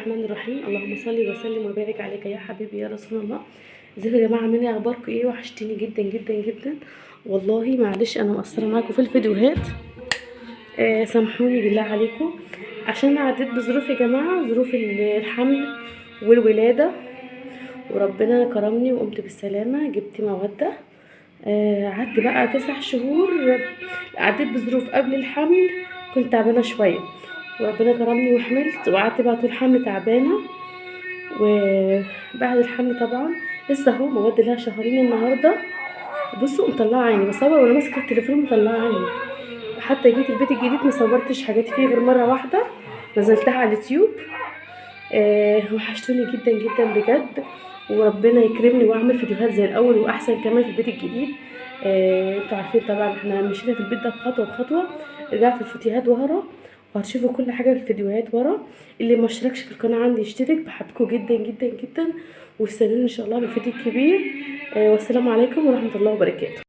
الرحمن الرحيم. اللهم صل وسلم وبارك عليك يا حبيبي يا رسول الله. ازيكم يا جماعه؟ عاملين ايه؟ اخباركم ايه؟ وحشتيني جدا جدا جدا والله. معلش انا مقصره معاكم في الفيديوهات، سامحوني بالله عليكم، عشان عديت بظروف يا جماعه، ظروف الحمل والولاده، وربنا كرمني وقمت بالسلامه، جبت موده. قعدت بقى 9 شهور. عديت بظروف قبل الحمل، كنت تعبانه شويه، وربنا كرمني وحملت، وقعدت بقى طول الحمل تعبانه. وبعد الحمل طبعا لسه اهو مواد لها شهرين النهارده. بصوا مطلعه عيني، بصور وانا ماسكه التليفون مطلعه عيني. حتى جيت البيت الجديد ما صورتش حاجات فيه غير مره واحده، نزلتها على اليوتيوب. وحشتوني جدا جدا بجد، وربنا يكرمني واعمل فيديوهات زي الاول واحسن كمان في البيت الجديد. انتوا عارفين طبعا احنا مشينا في البيت ده بخطوه بخطوه. رجعت الفيديوهات ورا، وهتشوفوا كل حاجه في الفيديوهات ورا. اللي ما اشتركش في القناه عندي يشترك، بحبكم جدا جدا جدا، واستنوني ان شاء الله بالفيديو الكبير. والسلام عليكم ورحمه الله وبركاته.